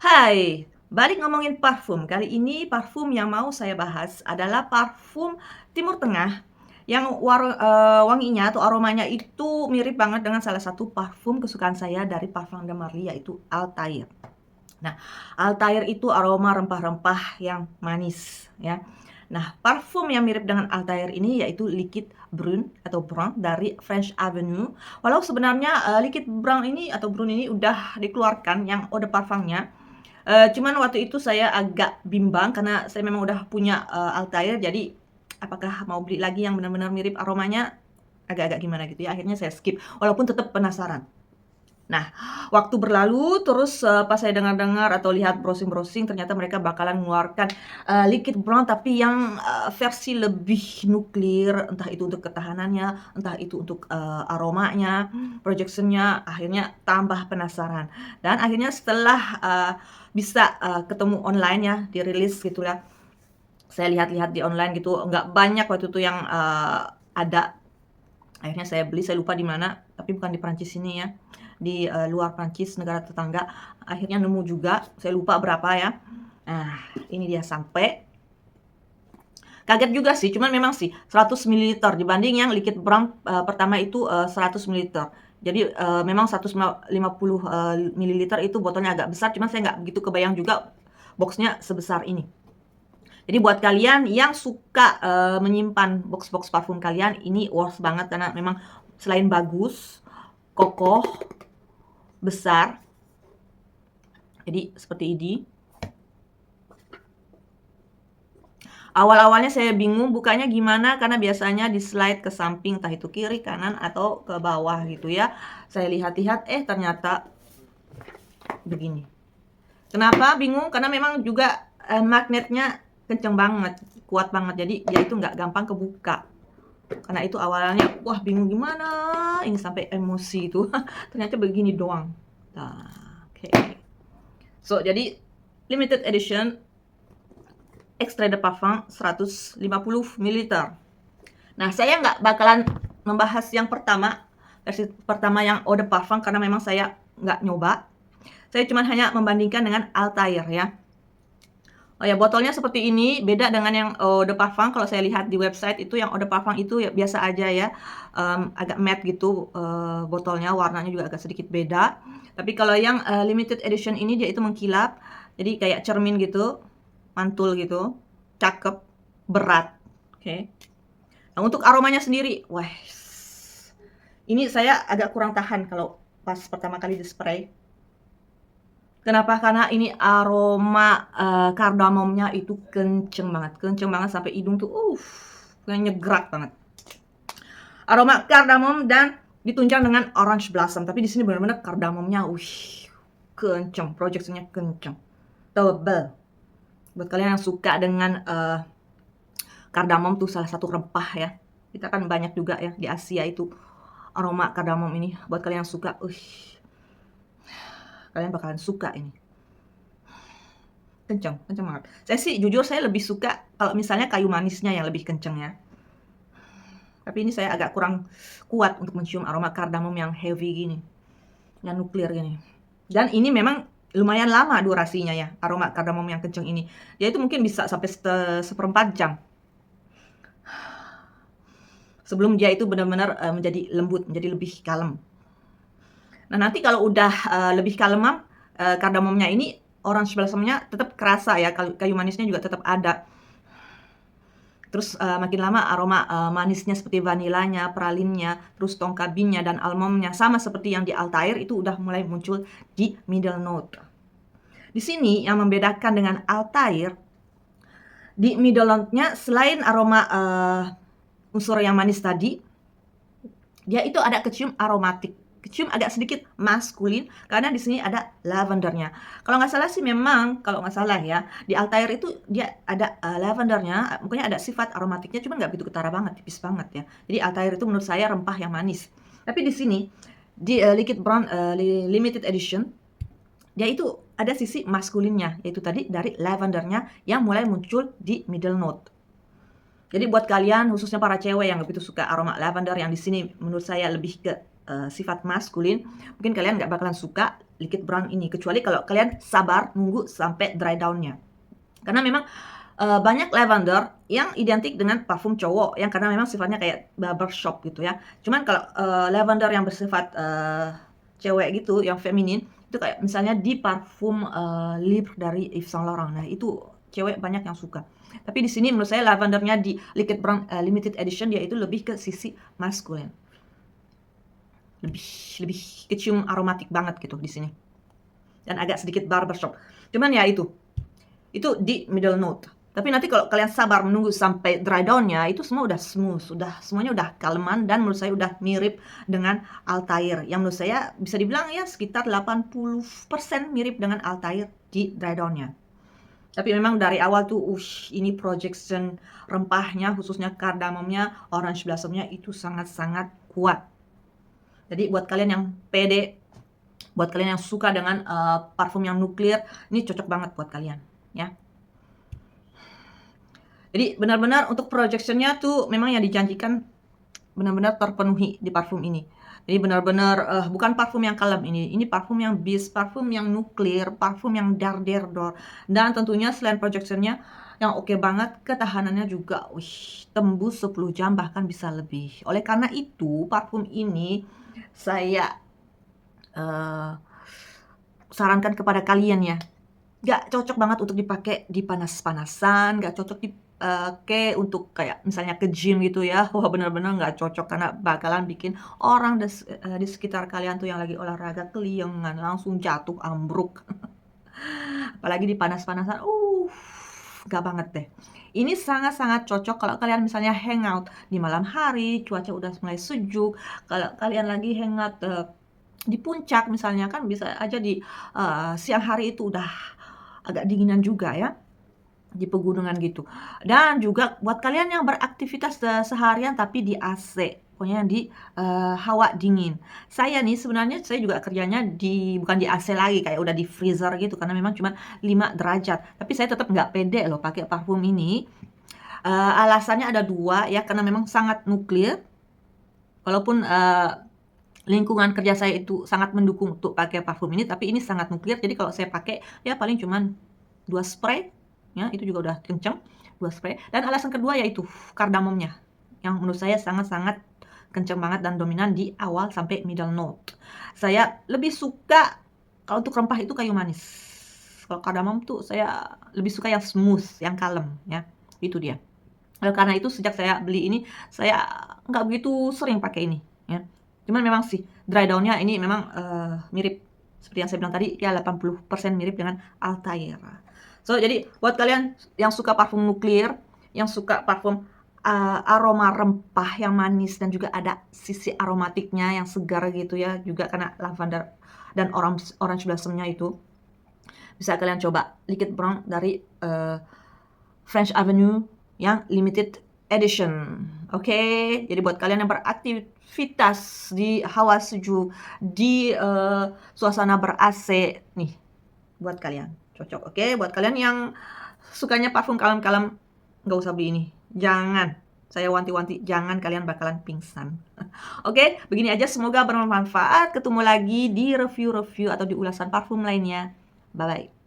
Hai, balik ngomongin parfum. Kali ini parfum yang mau saya bahas adalah parfum Timur Tengah yang wanginya atau aromanya itu mirip banget dengan salah satu parfum kesukaan saya dari Parfum de Marly, yaitu Altair. Nah, Altair itu aroma rempah-rempah yang manis, ya. Nah, parfum yang mirip dengan Altair ini yaitu Liquid Brun atau Brun dari French Avenue. Walau sebenarnya Liquid Brun ini atau Brun ini udah dikeluarkan yang eau de parfumnya. Cuman waktu itu saya agak bimbang karena saya memang udah punya Altair, jadi apakah mau beli lagi yang benar-benar mirip aromanya, agak-agak gimana gitu ya. Akhirnya saya skip, walaupun tetap penasaran. Nah, waktu berlalu terus, pas saya dengar-dengar atau lihat browsing-browsing, ternyata mereka bakalan mengeluarkan Liquid Brown tapi yang versi lebih nuklir, entah itu untuk ketahanannya, entah itu untuk aromanya, projection-nya. Akhirnya tambah penasaran, dan akhirnya setelah bisa ketemu online ya, dirilis gitu ya, saya lihat-lihat di online gitu, nggak banyak waktu itu yang ada. Akhirnya saya beli, saya lupa di mana, tapi bukan di Prancis ini ya, di luar Prancis, negara tetangga. Akhirnya nemu juga, saya lupa berapa ya. Nah, ini dia sampai. Kaget juga sih, cuman memang sih 100 mililiter dibanding yang Liquid Brown pertama itu 100 mililiter. Jadi memang 150 mililiter itu botolnya agak besar, cuman saya nggak begitu kebayang juga boxnya sebesar ini. Jadi buat kalian yang suka menyimpan box-box parfum kalian, ini worth banget karena memang selain bagus, kokoh, besar. Jadi seperti ini. Awal-awalnya saya bingung bukanya gimana karena biasanya di slide ke samping, entah itu kiri, kanan, atau ke bawah gitu ya. Saya lihat-lihat, ternyata begini. Kenapa bingung? Karena memang juga magnetnya kenceng banget, kuat banget. Jadi dia itu nggak gampang kebuka. Karena itu awalnya, wah bingung gimana, ini sampai emosi itu. Ternyata begini doang. Nah, oke. So, jadi limited edition extrait de parfum 150 ml. Nah, saya nggak bakalan membahas yang pertama, versi pertama yang eau de parfum karena memang saya nggak nyoba. Saya cuma hanya membandingkan dengan Altair ya. Oh ya, botolnya seperti ini, beda dengan yang eau de parfum. Kalau saya lihat di website itu yang eau de parfum itu ya biasa aja ya, agak matte gitu botolnya, warnanya juga agak sedikit beda. Tapi kalau yang limited edition ini dia itu mengkilap, jadi kayak cermin gitu, mantul gitu, cakep, berat. Oke. Nah, untuk aromanya sendiri, wah, ini saya agak kurang tahan kalau pas pertama kali di spray. Kenapa? Karena ini aroma kardamomnya itu kenceng banget sampai hidung tuh, kayak nyegrak banget. Aroma kardamom dan ditunjang dengan orange blossom, tapi di sini benar-benar kardamomnya, kenceng, projectionnya kenceng, tebal. Buat kalian yang suka dengan kardamom tuh salah satu rempah ya. Kita kan banyak juga ya di Asia itu aroma kardamom ini. Buat kalian yang suka, kalian bakalan suka ini. Kenceng banget. Saya sih jujur saya lebih suka kalau misalnya kayu manisnya yang lebih kenceng ya. Tapi ini saya agak kurang kuat untuk mencium aroma kardamom yang heavy gini, yang nuklir gini. Dan ini memang lumayan lama durasinya ya, aroma kardamom yang kenceng ini. Dia itu mungkin bisa sampai seperempat jam. Sebelum dia itu benar-benar menjadi lembut, menjadi lebih kalem. Nah, nanti kalau udah lebih kalem, kardamomnya ini, orange blossom-nya tetap kerasa ya, kayu manisnya juga tetap ada. Terus makin lama aroma manisnya seperti vanilanya, pralinnya, terus tonka bean-nya dan almondnya sama seperti yang di Altair itu udah mulai muncul di middle note. Di sini yang membedakan dengan Altair, di middle note-nya selain aroma unsur yang manis tadi, dia itu ada kecium aromatik. Kecium agak sedikit maskulin karena di sini ada lavendernya. Kalau nggak salah sih memang, kalau nggak salah ya, di Altair itu dia ada lavendernya, mungkin ada sifat aromatiknya, cuma nggak begitu ketara banget, tipis banget ya. Jadi Altair itu menurut saya rempah yang manis. Tapi di sini, di Liquid Brown Limited Edition, dia itu ada sisi maskulinnya, yaitu tadi dari lavendernya yang mulai muncul di middle note. Jadi buat kalian, khususnya para cewek yang begitu suka aroma lavender yang di sini menurut saya lebih ke sifat maskulin, mungkin kalian nggak bakalan suka liquid brown ini, kecuali kalau kalian sabar nunggu sampai dry down-nya. Karena memang banyak lavender yang identik dengan parfum cowok yang karena memang sifatnya kayak barbershop gitu ya. Cuman kalau lavender yang bersifat cewek gitu, yang feminin, itu kayak misalnya di parfum Libre dari Yves Saint Laurent. Nah, itu cewek banyak yang suka. Tapi di sini menurut saya lavendernya di Liquid Brown limited edition dia itu lebih ke sisi maskulin. Lebih kecium aromatik banget gitu di sini. Dan agak sedikit barbershop. Cuman ya itu di middle note. Tapi nanti kalau kalian sabar menunggu sampai dry down-nya, itu semua udah smooth, semuanya udah kaleman dan menurut saya udah mirip dengan Altair. Yang menurut saya bisa dibilang ya sekitar 80% mirip dengan Altair di dry down-nya. Tapi memang dari awal tuh, ini projection rempahnya, khususnya kardamomnya, orange blossomnya itu sangat-sangat kuat. Jadi buat kalian yang pede, buat kalian yang suka dengan parfum yang nuklir, ini cocok banget buat kalian, ya. Jadi benar-benar untuk projectionnya tuh memang yang dijanjikan benar-benar terpenuhi di parfum ini. Jadi benar-benar bukan parfum yang kalem ini parfum yang beast, parfum yang nuklir, parfum yang dar-der-dor. Dan tentunya selain projectionnya yang oke banget, ketahanannya juga tembus 10 jam bahkan bisa lebih. Oleh karena itu parfum ini saya sarankan kepada kalian ya. Gak cocok banget untuk dipakai di panas-panasan, gak cocok dipakai untuk kayak misalnya ke gym gitu ya. Wah, benar-benar gak cocok karena bakalan bikin orang di sekitar kalian tuh yang lagi olahraga keliengan, langsung jatuh ambruk. Apalagi di panas-panasan, gak banget deh. Ini sangat-sangat cocok kalau kalian misalnya hangout di malam hari, cuaca udah mulai sejuk. Kalau kalian lagi hangout di puncak misalnya, kan bisa aja di siang hari itu udah agak dinginan juga ya, di pegunungan gitu. Dan juga buat kalian yang beraktivitas seharian tapi di AC, pokoknya di hawa dingin. Saya nih sebenarnya saya juga kerjanya bukan di AC lagi, kayak udah di freezer gitu, karena memang cuma 5 derajat. Tapi saya tetap nggak pede loh pakai parfum ini. Alasannya ada 2 ya, karena memang sangat nuklir. Walaupun lingkungan kerja saya itu sangat mendukung untuk pakai parfum ini, tapi ini sangat nuklir. Jadi kalau saya pakai ya paling cuman 2 spray ya, itu juga udah kenceng, 2 spray. Dan alasan kedua yaitu kardamomnya yang menurut saya sangat-sangat kenceng banget dan dominan di awal sampai middle note. Saya lebih suka kalau untuk rempah itu kayu manis. Kalau kardamom tuh saya lebih suka yang smooth, yang kalem ya. Itu dia. Karena itu sejak saya beli ini saya nggak begitu sering pakai ini ya. Cuman memang sih dry down-nya ini memang mirip seperti yang saya bilang tadi ya, 80% mirip dengan Altair. So jadi buat kalian yang suka parfum nuklir, yang suka parfum aroma rempah yang manis dan juga ada sisi aromatiknya yang segar gitu ya, juga karena lavender dan orange blossomnya itu, bisa kalian coba Liquid Brown dari French Avenue yang limited edition. Oke, jadi buat kalian yang beraktivitas di hawa sejuk, di suasana ber-AC nih, buat kalian cocok. Oke, buat kalian yang sukanya parfum kalem-kalem, nggak usah beli ini. Jangan, saya wanti-wanti, jangan, kalian bakalan pingsan. Oke, begini aja, semoga bermanfaat. Ketemu lagi di review-review atau di ulasan parfum lainnya. Bye-bye.